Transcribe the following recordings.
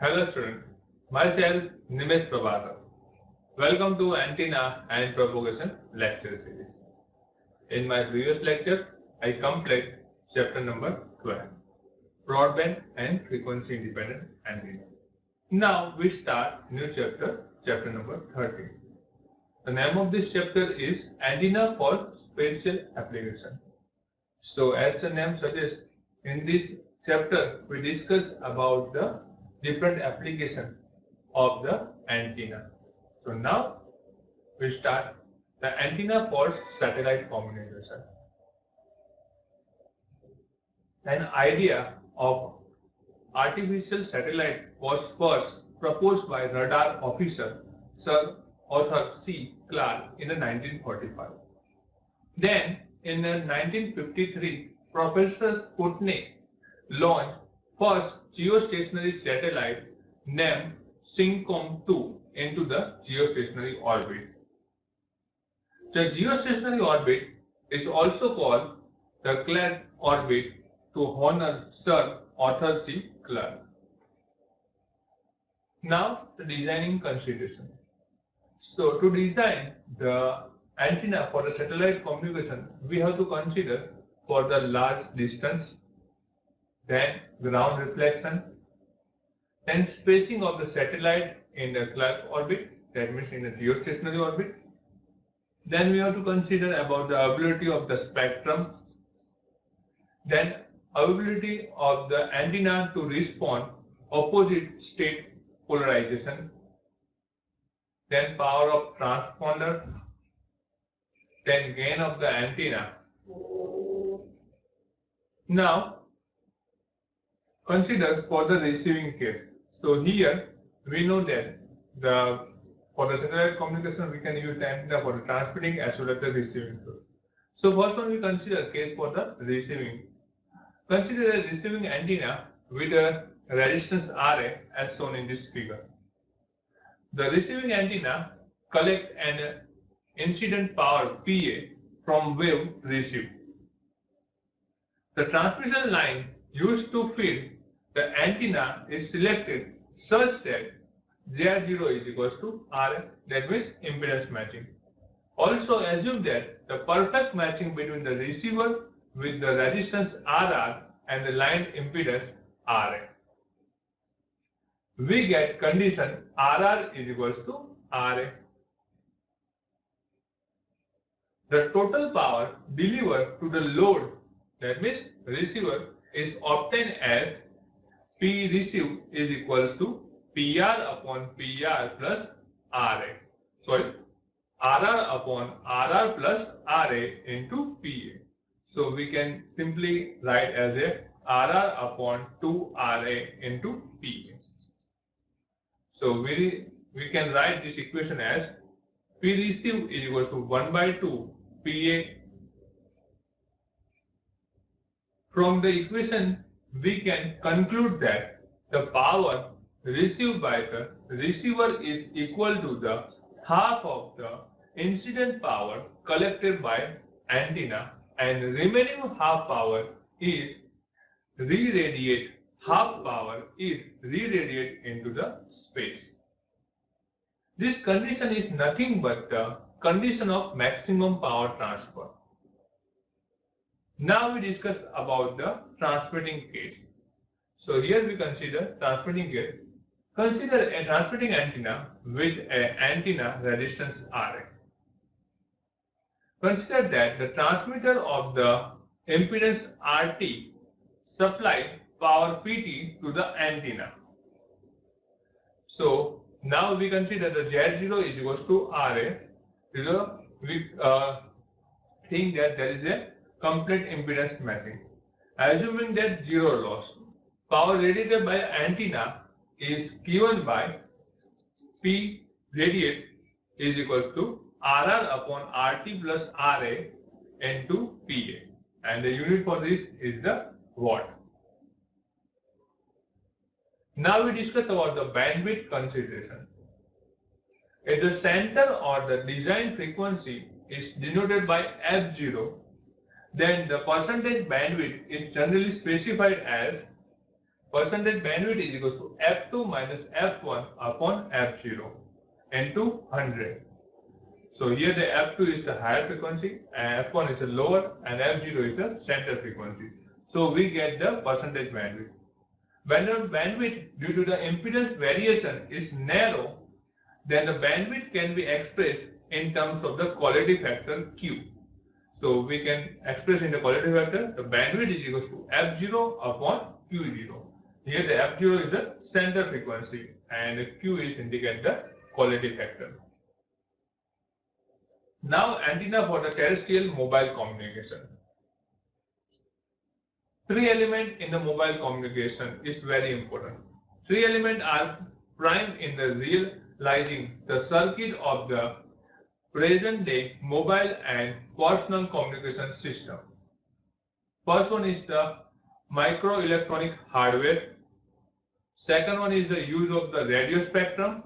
Hello student, myself Nimesh Prabhakar. Welcome to Antenna and Propagation lecture series. In my previous lecture, I complete chapter number 12, Broadband and Frequency Independent Antenna. Now we start new chapter, chapter number 13. The name of this chapter is Antenna for Special Application. So as the name suggests, in this chapter we discuss about the different application of the antenna. So now we start the antenna for satellite communication. An idea of artificial satellite was first proposed by radar officer Sir Arthur C. Clarke in 1945. Then in 1953, Professor Sputnik launched first geostationary satellite named SYNCOM-2 into the geostationary orbit. The geostationary orbit is also called the Clarke orbit to honor Sir Arthur C. Clarke. Now the designing consideration. So to design the antenna for the satellite communication, we have to consider for the large distance, then ground reflection, then spacing of the satellite in the Clarke orbit, that means in the geostationary orbit. Then we have to consider about the availability of the spectrum, then availability of the antenna to respond opposite state polarization, then power of transponder, then gain of the antenna. Now consider for the receiving case. So here we know that for the satellite communication we can use the antenna for the transmitting as well as the receiving. So first one we consider case for the receiving. Consider a receiving antenna with a resistance Ra as shown in this figure. The receiving antenna collect an incident power Pa from wave received. The transmission line used to feed the antenna is selected such that Z0 is equals to Ra, that means impedance matching. Also assume that the perfect matching between the receiver with the resistance Rr and the line impedance Ra. We get condition Rr is equals to Ra. The total power delivered to the load, that means receiver, is obtained as P received is equals to PR upon PR plus RA. Sorry, RR upon RR plus RA into PA. So we can simply write as a RR upon 2RA into PA. So we can write this equation as P received is equals to 1 by 2 PA. From the equation, we can conclude that the power received by the receiver is equal to the half of the incident power collected by antenna, and remaining half power is half power is re-radiate into the space. This condition is nothing but the condition of maximum power transfer. Now we discuss about the transmitting case. So here we consider transmitting case. Consider a transmitting antenna with an antenna resistance Ra. Consider that the transmitter of the impedance RT supply power PT to the antenna. So now we consider the Z0 is equals to Ra. We think that there is a complete impedance matching. Assuming that zero loss, power radiated by antenna is given by P radiate is equals to RR upon RT plus RA into PA, and the unit for this is the watt. Now we discuss about the bandwidth consideration. If the center or the design frequency is denoted by F0, then the percentage bandwidth is generally specified as percentage bandwidth is equals to f2 minus f1 upon f0 into 100. So here the f2 is the higher frequency, and f1 is the lower, and f0 is the center frequency. So we get the percentage bandwidth. When the bandwidth due to the impedance variation is narrow, then the bandwidth can be expressed in terms of the quality factor Q. So we can express in the quality factor the bandwidth is equals to f0 upon q0. Here the f0 is the center frequency and q is indicate the quality factor. Now antenna for the terrestrial mobile communication. Three elements in the mobile communication is very important. Three elements are prime in the realizing the circuit of the present day mobile and personal communication system. First one is the microelectronic hardware. Second one is the use of the radio spectrum.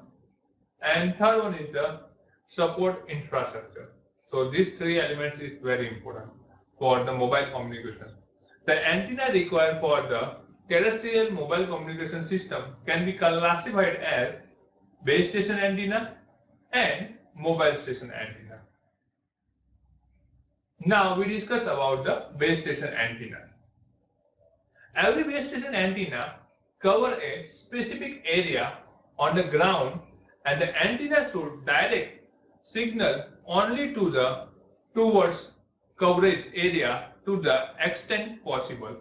And third one is the support infrastructure. So these three elements is very important for the mobile communication. The antenna required for the terrestrial mobile communication system can be classified as base station antenna and mobile station antenna. Now we discuss about the base station antenna. Every base station antenna cover a specific area on the ground, and the antenna should direct signal only to the towards coverage area to the extent possible.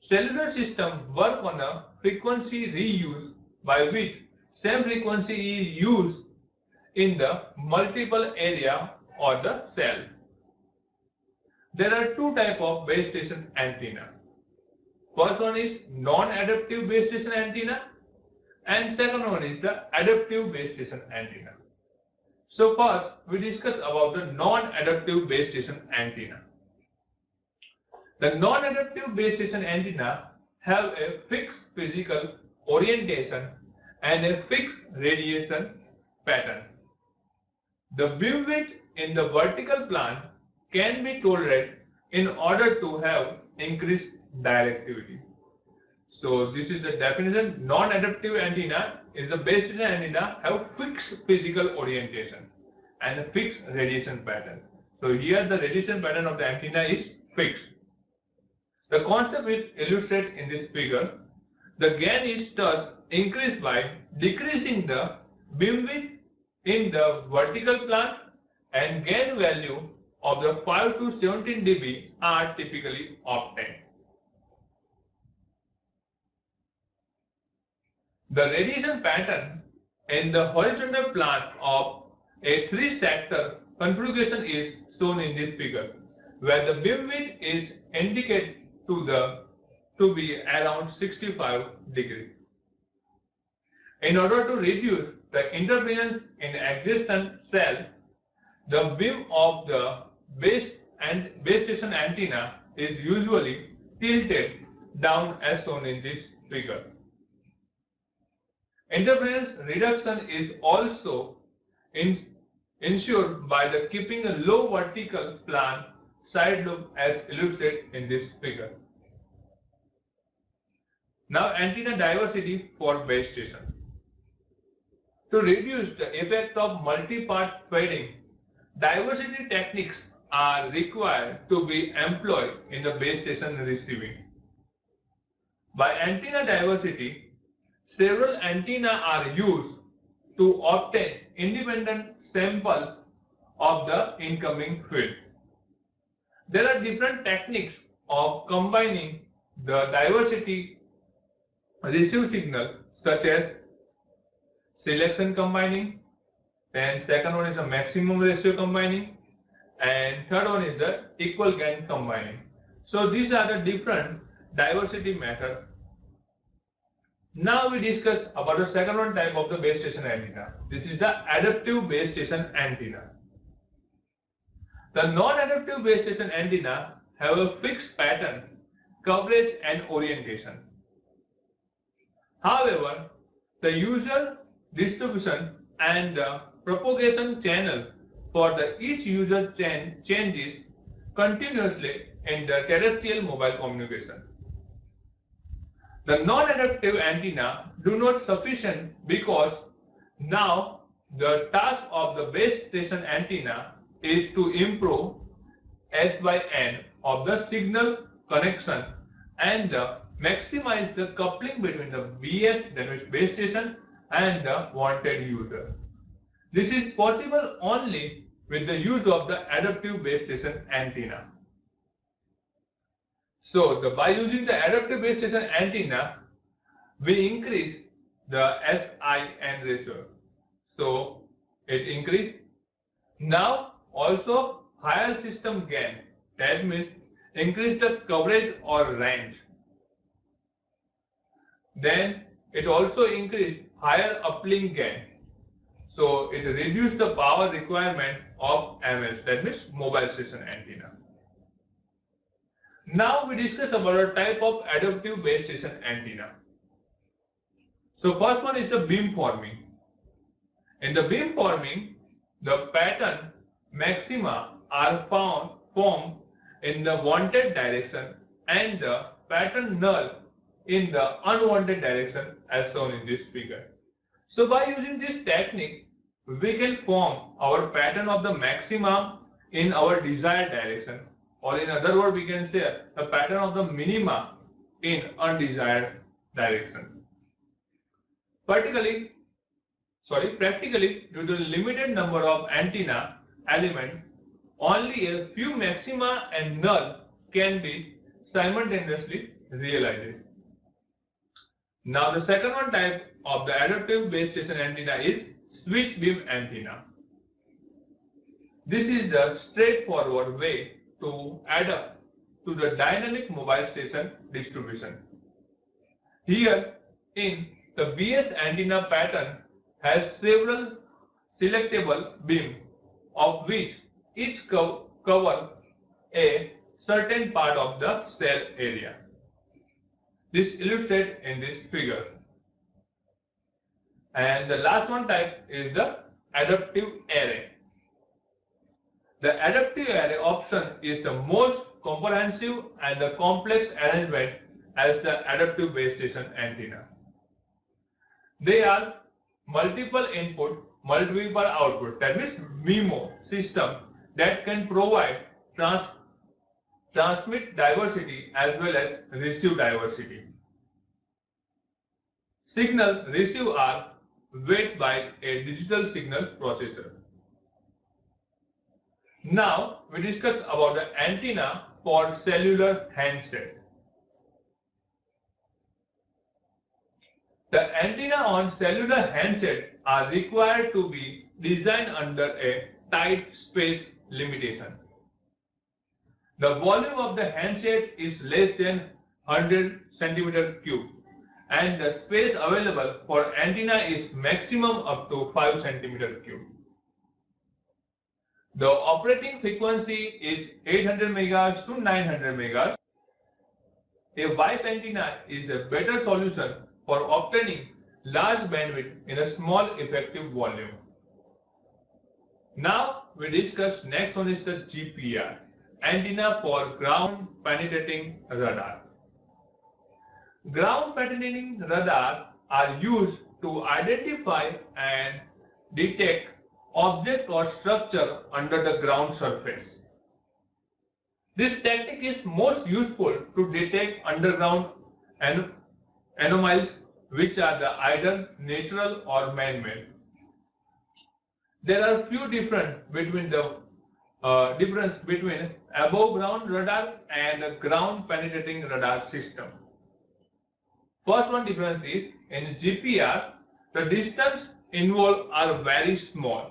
Cellular systems work on a frequency reuse by which same frequency is used in the multiple area or the cell. There are two types of base station antenna. First one is non-adaptive base station antenna, and second one is the adaptive base station antenna. So first we discuss about the non-adaptive base station antenna. The non-adaptive base station antenna have a fixed physical orientation and a fixed radiation pattern. The beamwidth in the vertical plane can be tolerated in order to have increased directivity. So this is the definition. Non-adaptive antenna is the base station antenna have fixed physical orientation and a fixed radiation pattern. So here the radiation pattern of the antenna is fixed. The concept is illustrated in this figure. The gain is thus increased by decreasing the beamwidth in the vertical plane, and gain value of the 5 to 17 dB are typically obtained. The radiation pattern in the horizontal plane of a three-sector configuration is shown in this figure, where the beamwidth is indicated to be around 65 degrees. In order to reduce the interference in existent cell, the beam of the base station antenna is usually tilted down as shown in this figure. Interference reduction is also ensured by the keeping a low vertical plane side lobe as illustrated in this figure. Now antenna diversity for base station. To reduce the effect of multi-part fading, diversity techniques are required to be employed in the base station receiving. By antenna diversity, several antennae are used to obtain independent samples of the incoming field. There are different techniques of combining the diversity receive signal, such as selection combining, then second one is the maximum ratio combining, and third one is the equal gain combining. So these are the different diversity method. Now we discuss about the second one type of the base station antenna. This is the adaptive base station antenna. The non-adaptive base station antenna have a fixed pattern, coverage and orientation. However, the user distribution and the propagation channel for the each user changes continuously in the terrestrial mobile communication. The non-adaptive antenna do not sufficient because now the task of the base station antenna is to improve S by N of the signal connection and maximize the coupling between the BS, that is base station, and the wanted user. This is possible only with the use of the adaptive base station antenna. So by using the adaptive base station antenna, we increase the SIN ratio. So it increased. Now also higher system gain, that means increase the coverage or range. Then it also increased higher uplink gain. So it reduced the power requirement of MS, that means mobile station antenna. Now we discuss about a type of adaptive base station antenna. So first one is the beam forming. In the beam forming, the pattern maxima are formed in the wanted direction and the pattern null in the unwanted direction as shown in this figure. So by using this technique, we can form our pattern of the maximum in our desired direction, or in other words we can say the pattern of the minima in undesired direction. Practically due to the limited number of antenna element, only a few maxima and null can be simultaneously realized. Now the second one type of the adaptive base station antenna is switch beam antenna. This is the straightforward way to adapt to the dynamic mobile station distribution. Here in the BS antenna pattern has several selectable beam, of which each cover a certain part of the cell area. This illustrated in this figure. And the last one type is the adaptive array. The adaptive array option is the most comprehensive and the complex arrangement as the adaptive base station antenna. They are multiple input, multiple output, that means MIMO system that can provide transmit diversity as well as receive diversity. Signal received are weighed by a digital signal processor. Now we discuss about the antenna for cellular handset. The antenna on cellular handset are required to be designed under a tight space limitation. The volume of the handset is less than 100 cm3 and the space available for antenna is maximum up to 5 cm3. The operating frequency is 800 MHz to 900 MHz. A wipe antenna is a better solution for obtaining large bandwidth in a small effective volume. Now we discuss next one is the GPR, antenna for ground penetrating radar. Ground penetrating radar are used to identify and detect object or structure under the ground surface. This technique is most useful to detect underground anomalies which are the either natural or man-made. There are few difference between above ground radar and ground penetrating radar system. First one difference is in GPR the distance involved are very small.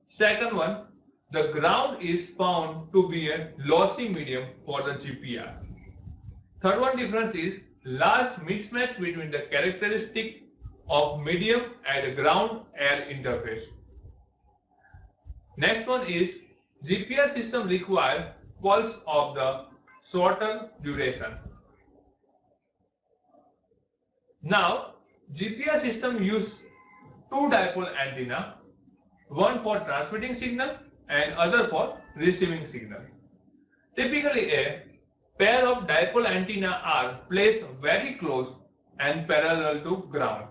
Second one, the ground is found to be a lossy medium for the GPR. Third one difference is large mismatch between the characteristic of medium and ground air interface. Next one is GPR system require pulse of the shorter duration. Now GPR system use two dipole antenna, one for transmitting signal and other for receiving signal. Typically a pair of dipole antenna are placed very close and parallel to ground.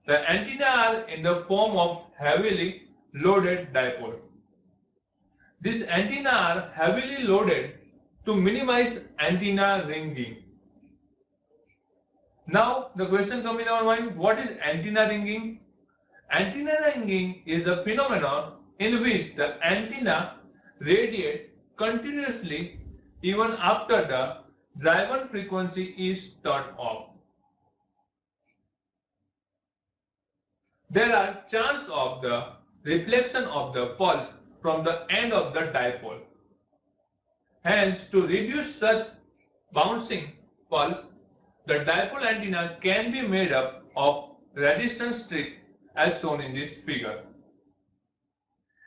The antenna are in the form of heavily loaded dipole. These antenna are heavily loaded to minimize antenna ringing. Now the question comes in our mind, what is antenna ringing? Antenna ringing is a phenomenon in which the antenna radiates continuously even after the driven frequency is turned off. There are chances of the reflection of the pulse from the end of the dipole. Hence, to reduce such bouncing pulse, the dipole antenna can be made up of resistance strip as shown in this figure.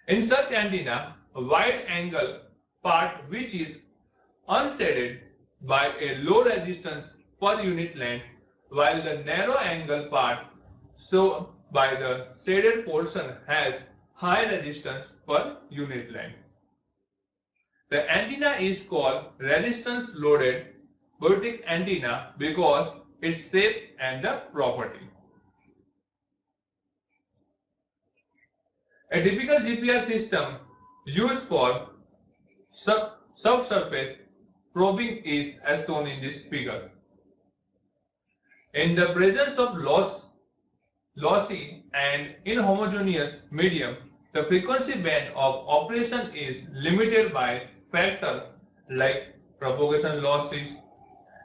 In such antenna, a wide angle part which is unshaded by a low resistance per unit length, while the narrow angle part shown by the shaded portion has high resistance per unit length. The antenna is called resistance loaded Biotic antenna because its shape and the property. A typical GPR system used for subsurface probing is as shown in this figure. In the presence of lossy and inhomogeneous medium, the frequency band of operation is limited by factors like propagation losses,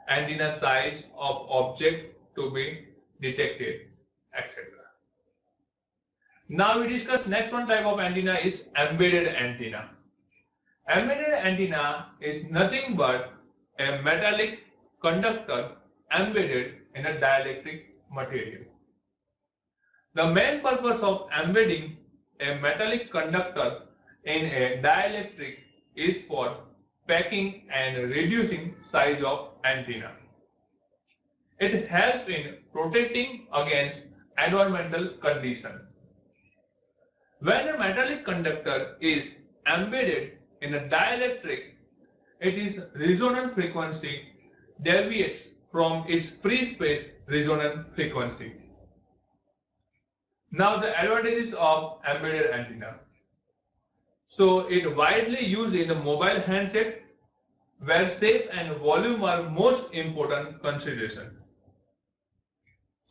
antenna size of object to be detected, etc. Now we discuss next one type of antenna is embedded antenna. Embedded antenna is nothing but a metallic conductor embedded in a dielectric material. The main purpose of embedding a metallic conductor in a dielectric is for packing and reducing size of antenna. It helps in protecting against environmental conditions. When a metallic conductor is embedded in a dielectric, its resonant frequency deviates from its free space resonant frequency. Now the advantages of embedded antenna. So it widely used in the mobile handset where shape and volume are most important consideration.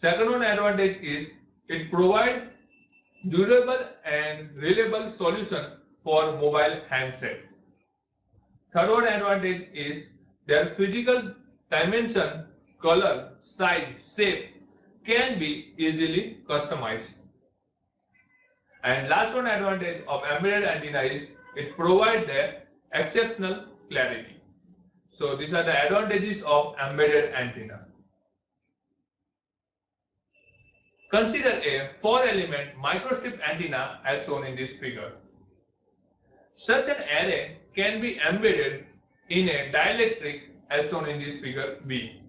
Second one advantage is it provides durable and reliable solution for mobile handset. Third one advantage is their physical dimension, color, size, shape can be easily customized. And last one advantage of embedded antenna is it provides the exceptional clarity. So these are the advantages of embedded antenna. Consider a 4-element microstrip antenna as shown in this figure. Such an array can be embedded in a dielectric as shown in this figure B.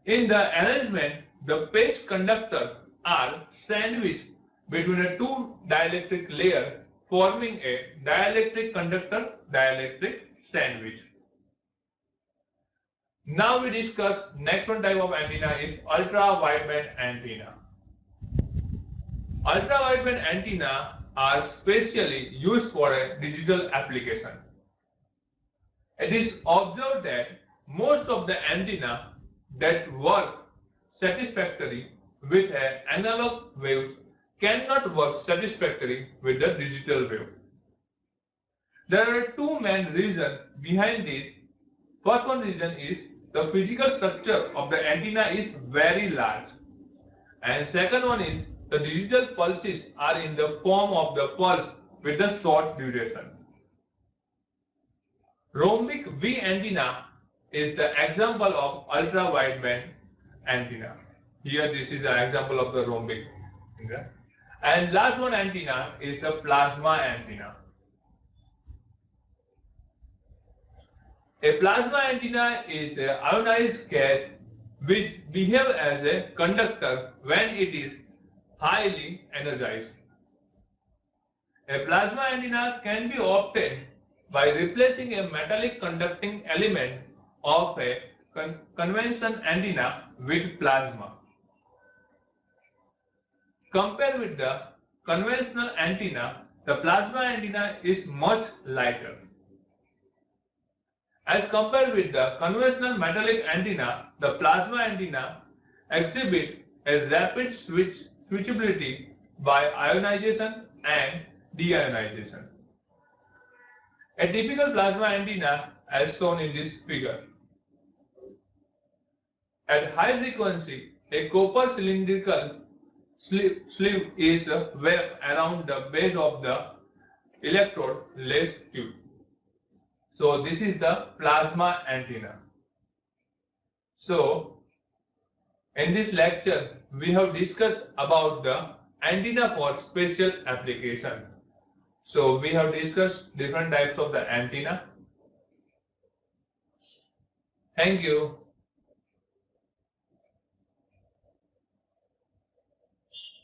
In the arrangement, the patch conductors are sandwiched between a two dielectric layers forming a dielectric conductor dielectric sandwich. Now we discuss next one type of antenna is ultra wideband antenna. Ultra wideband antenna are specially used for a digital application. It is observed that most of the antenna that work satisfactorily with analog waves cannot work satisfactorily with the digital wave. There are two main reasons behind this. First one reason is the physical structure of the antenna is very large, and second one is the digital pulses are in the form of the pulse with the short duration. Rhombic V antenna is the example of ultra wideband antenna. Here this is the example of the rhombic. Okay. And last one antenna is the plasma antenna. A plasma antenna is an ionized gas which behaves as a conductor when it is highly energized. A plasma antenna can be obtained by replacing a metallic conducting element of a conventional antenna with plasma. Compared with the conventional antenna, the plasma antenna is much lighter. As compared with the conventional metallic antenna, the plasma antenna exhibits a rapid switchability by ionization and deionization. A typical plasma antenna as shown in this figure. At high frequency, a copper cylindrical sleeve is wrapped around the base of the electrode-less tube. So this is the plasma antenna. So in this lecture, we have discussed about the antenna for special application. So we have discussed different types of the antenna. Thank you.